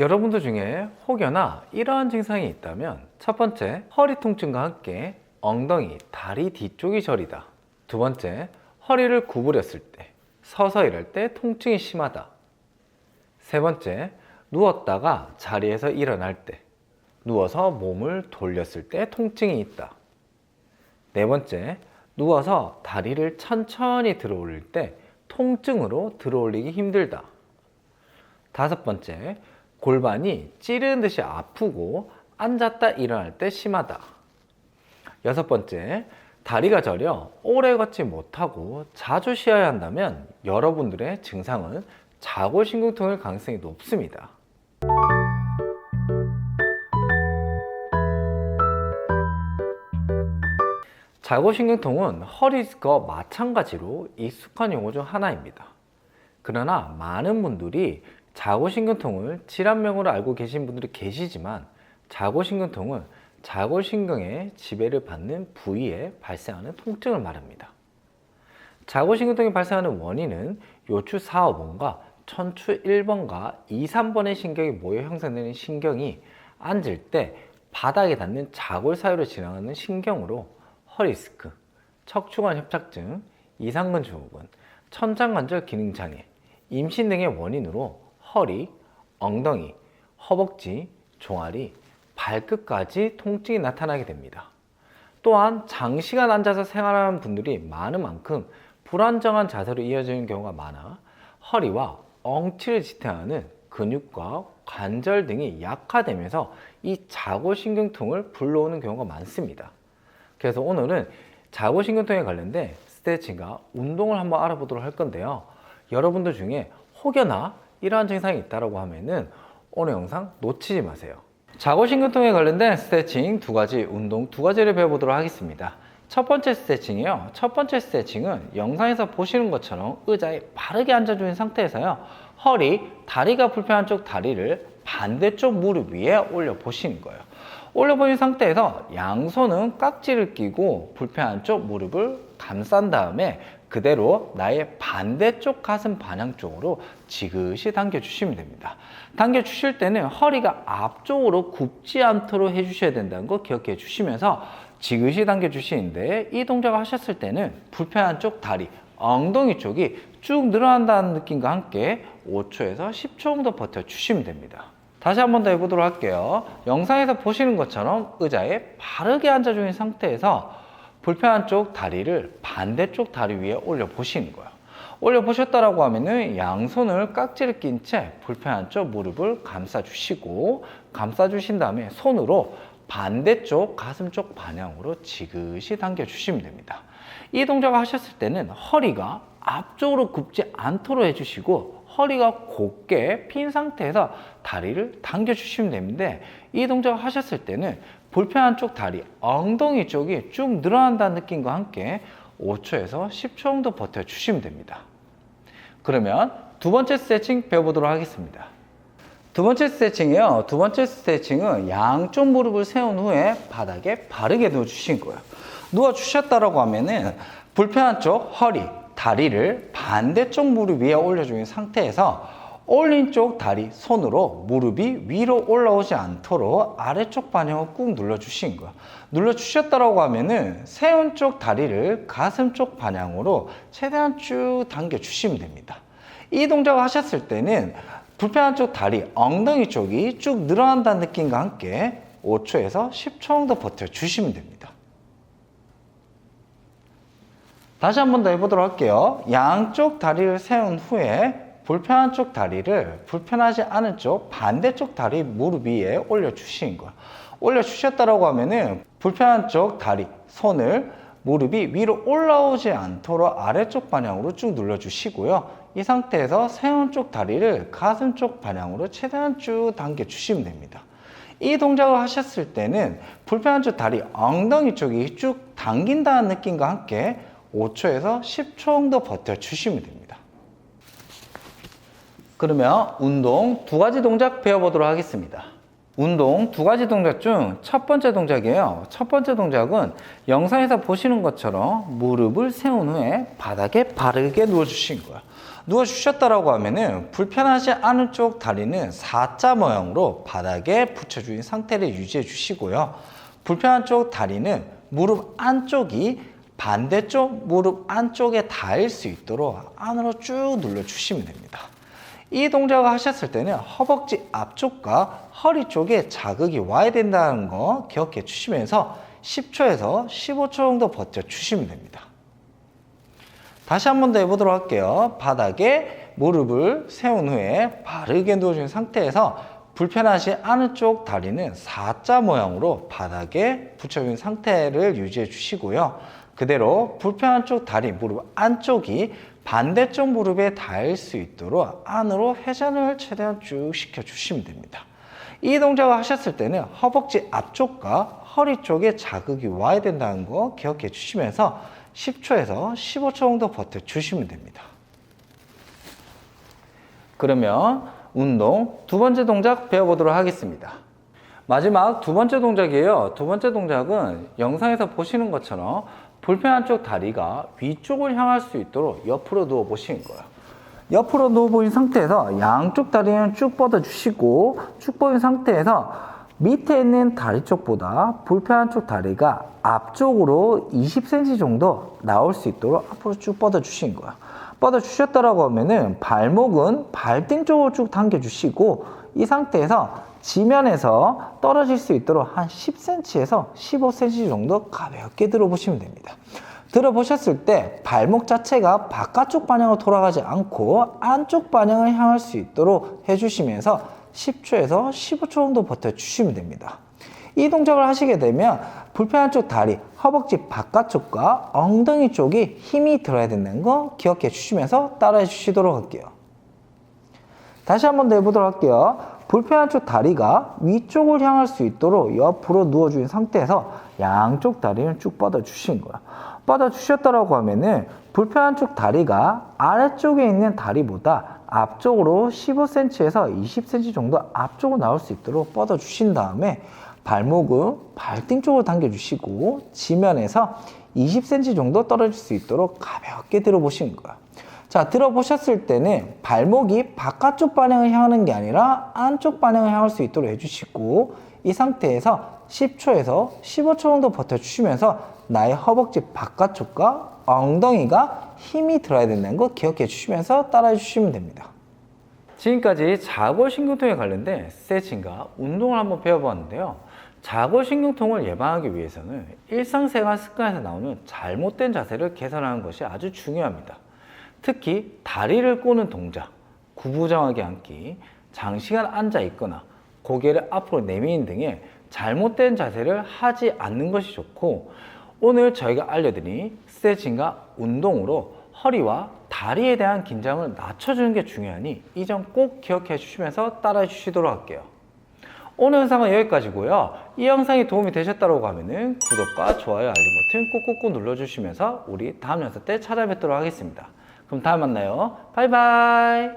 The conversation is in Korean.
여러분들 중에 혹여나 이러한 증상이 있다면 첫 번째, 허리 통증과 함께 엉덩이, 다리 뒤쪽이 저리다. 두 번째, 허리를 구부렸을 때, 서서 일할 때 통증이 심하다. 세 번째, 누웠다가 자리에서 일어날 때, 누워서 몸을 돌렸을 때 통증이 있다. 네 번째, 누워서 다리를 천천히 들어 올릴 때 통증으로 들어 올리기 힘들다. 다섯 번째, 골반이 찌르는 듯이 아프고 앉았다 일어날 때 심하다. 여섯 번째, 다리가 저려 오래 걷지 못하고 자주 쉬어야 한다면 여러분들의 증상은 자골신경통일 가능성이 높습니다. 자골신경통은 허리디스크와 마찬가지로 익숙한 용어 중 하나입니다. 그러나 많은 분들이 자골신경통을 질환명으로 알고 계신 분들이 계시지만 자골신경통은 자골신경의 지배를 받는 부위에 발생하는 통증을 말합니다. 자골신경통이 발생하는 원인은 요추 4, 5번과 척추 1번과 2, 3번의 신경이 모여 형성되는 신경이 앉을 때 바닥에 닿는 자골 사이로 지나가는 신경으로 허리디스크, 척추관 협착증, 이상근 증후군, 천장관절 기능장애, 임신 등의 원인으로 허리, 엉덩이, 허벅지, 종아리, 발끝까지 통증이 나타나게 됩니다. 또한 장시간 앉아서 생활하는 분들이 많은 만큼 불안정한 자세로 이어지는 경우가 많아 허리와 엉치를 지탱하는 근육과 관절 등이 약화되면서 이 자골신경통을 불러오는 경우가 많습니다. 그래서 오늘은 자골신경통에 관련된 스트레칭과 운동을 한번 알아보도록 할 건데요. 여러분들 중에 혹여나 이러한 증상이 있다고 하면은 오늘 영상 놓치지 마세요. 자골신경통에 관련된 스트레칭 두 가지, 운동 두 가지를 배워보도록 하겠습니다. 첫 번째 스트레칭이요. 첫 번째 스트레칭은 영상에서 보시는 것처럼 의자에 바르게 앉아주는 상태에서요. 허리, 다리가 불편한 쪽 다리를 반대쪽 무릎 위에 올려 보시는 거예요. 올려보신 상태에서 양손은 깍지를 끼고 불편한 쪽 무릎을 감싼 다음에 그대로 나의 반대쪽 가슴 방향 쪽으로 지그시 당겨주시면 됩니다. 당겨주실 때는 허리가 앞쪽으로 굽지 않도록 해주셔야 된다는 거 기억해 주시면서 지그시 당겨주시는데 이 동작을 하셨을 때는 불편한 쪽 다리, 엉덩이 쪽이 쭉 늘어난다는 느낌과 함께 5초에서 10초 정도 버텨주시면 됩니다. 다시 한 번 더 해보도록 할게요. 영상에서 보시는 것처럼 의자에 바르게 앉아주는 상태에서 불편한 쪽 다리를 반대쪽 다리 위에 올려 보시는 거예요. 올려 보셨다라고 하면은 양손을 깍지를 낀 채 불편한 쪽 무릎을 감싸 주시고, 감싸 주신 다음에 손으로 반대쪽 가슴 쪽 방향으로 지그시 당겨 주시면 됩니다. 이 동작을 하셨을 때는 허리가 앞쪽으로 굽지 않도록 해주시고 허리가 곧게 핀 상태에서 다리를 당겨 주시면 되는데, 이 동작을 하셨을 때는 불편한 쪽 다리, 엉덩이 쪽이 쭉 늘어난다는 느낌과 함께 5초에서 10초 정도 버텨주시면 됩니다. 그러면 두 번째 스트레칭 배워보도록 하겠습니다. 두 번째 스트레칭이요. 두 번째 스트레칭은 양쪽 무릎을 세운 후에 바닥에 바르게 누워주신 거예요. 누워주셨다라고 하면은 불편한 쪽 허리, 다리를 반대쪽 무릎 위에 올려주는 상태에서 올린 쪽 다리 손으로 무릎이 위로 올라오지 않도록 아래쪽 방향을 꾹 눌러주신 거예요. 눌러주셨다라고 하면은 세운 쪽 다리를 가슴 쪽 방향으로 최대한 쭉 당겨주시면 됩니다. 이 동작을 하셨을 때는 불편한 쪽 다리, 엉덩이 쪽이 쭉 늘어난다는 느낌과 함께 5초에서 10초 정도 버텨주시면 됩니다. 다시 한 번 더 해보도록 할게요. 양쪽 다리를 세운 후에 불편한 쪽 다리를 불편하지 않은 쪽 반대쪽 다리 무릎 위에 올려주시는 거예요. 올려주셨다라고 하면은 불편한 쪽 다리, 손을 무릎이 위로 올라오지 않도록 아래쪽 방향으로 쭉 눌러주시고요. 이 상태에서 세운 쪽 다리를 가슴 쪽 방향으로 최대한 쭉 당겨주시면 됩니다. 이 동작을 하셨을 때는 불편한 쪽 다리, 엉덩이 쪽이 쭉 당긴다는 느낌과 함께 5초에서 10초 정도 버텨주시면 됩니다. 그러면 운동 두 가지 동작 배워보도록 하겠습니다. 운동 두 가지 동작 중 첫 번째 동작이에요. 첫 번째 동작은 영상에서 보시는 것처럼 무릎을 세운 후에 바닥에 바르게 누워주신 거예요. 누워주셨다라고 하면은 불편하지 않은 쪽 다리는 X자 모양으로 바닥에 붙여주신 상태를 유지해 주시고요. 불편한 쪽 다리는 무릎 안쪽이 반대쪽 무릎 안쪽에 닿을 수 있도록 안으로 쭉 눌러주시면 됩니다. 이 동작을 하셨을 때는 허벅지 앞쪽과 허리 쪽에 자극이 와야 된다는 거 기억해 주시면서 10초에서 15초 정도 버텨주시면 됩니다. 다시 한 번 더 해보도록 할게요. 바닥에 무릎을 세운 후에 바르게 누워준 상태에서 불편하지 않은 쪽 다리는 X자 모양으로 바닥에 붙여준 상태를 유지해 주시고요. 그대로 불편한 쪽 다리, 무릎 안쪽이 반대쪽 무릎에 닿을 수 있도록 안으로 회전을 최대한 쭉 시켜주시면 됩니다. 이 동작을 하셨을 때는 허벅지 앞쪽과 허리 쪽에 자극이 와야 된다는 거 기억해 주시면서 10초에서 15초 정도 버텨주시면 됩니다. 그러면 운동 두 번째 동작 배워보도록 하겠습니다. 마지막 두 번째 동작이에요. 두 번째 동작은 영상에서 보시는 것처럼 불편한 쪽 다리가 위쪽을 향할 수 있도록 옆으로 누워 보시는 거예요. 옆으로 누워 보인 상태에서 양쪽 다리는 쭉 뻗어 주시고 쭉 뻗은 상태에서 밑에 있는 다리 쪽보다 불편한 쪽 다리가 앞쪽으로 20cm 정도 나올 수 있도록 앞으로 쭉 뻗어 주시는 거예요. 뻗어 주셨다라고 하면은 발목은 발등 쪽으로 쭉 당겨 주시고 이 상태에서 지면에서 떨어질 수 있도록 한 10cm에서 15cm 정도 가볍게 들어보시면 됩니다. 들어보셨을 때 발목 자체가 바깥쪽 방향으로 돌아가지 않고 안쪽 방향을 향할 수 있도록 해주시면서 10초에서 15초 정도 버텨주시면 됩니다. 이 동작을 하시게 되면 불편한 쪽 다리, 허벅지 바깥쪽과 엉덩이 쪽이 힘이 들어야 된다는 거 기억해 주시면서 따라해 주시도록 할게요. 다시 한 번 더 해보도록 할게요. 불편한 쪽 다리가 위쪽을 향할 수 있도록 옆으로 누워준 상태에서 양쪽 다리는 쭉 뻗어주시는 거예요. 뻗어주셨다라고 하면은 불편한 쪽 다리가 아래쪽에 있는 다리보다 앞쪽으로 15cm에서 20cm 정도 앞쪽으로 나올 수 있도록 뻗어주신 다음에 발목은 발등 쪽으로 당겨주시고 지면에서 20cm 정도 떨어질 수 있도록 가볍게 들어보시는 거예요. 자, 들어보셨을 때는 발목이 바깥쪽 방향을 향하는 게 아니라 안쪽 방향을 향할 수 있도록 해주시고 이 상태에서 10초에서 15초 정도 버텨주시면서 나의 허벅지 바깥쪽과 엉덩이가 힘이 들어야 된다는 거 기억해 주시면서 따라해 주시면 됩니다. 지금까지 자골신경통에 관련된 스트레칭과 운동을 한번 배워보았는데요. 자골신경통을 예방하기 위해서는 일상생활 습관에서 나오는 잘못된 자세를 개선하는 것이 아주 중요합니다. 특히 다리를 꼬는 동작, 구부정하게 앉기, 장시간 앉아 있거나 고개를 앞으로 내미는 등의 잘못된 자세를 하지 않는 것이 좋고 오늘 저희가 알려드린 스트레칭과 운동으로 허리와 다리에 대한 긴장을 낮춰주는 게 중요하니 이 점 꼭 기억해 주시면서 따라해 주시도록 할게요. 오늘 영상은 여기까지고요. 이 영상이 도움이 되셨다고 하면 구독과 좋아요, 알림 버튼 꾹꾹꾹 눌러주시면서 우리 다음 영상 때 찾아뵙도록 하겠습니다. 그럼 다음에 만나요. 바이바이.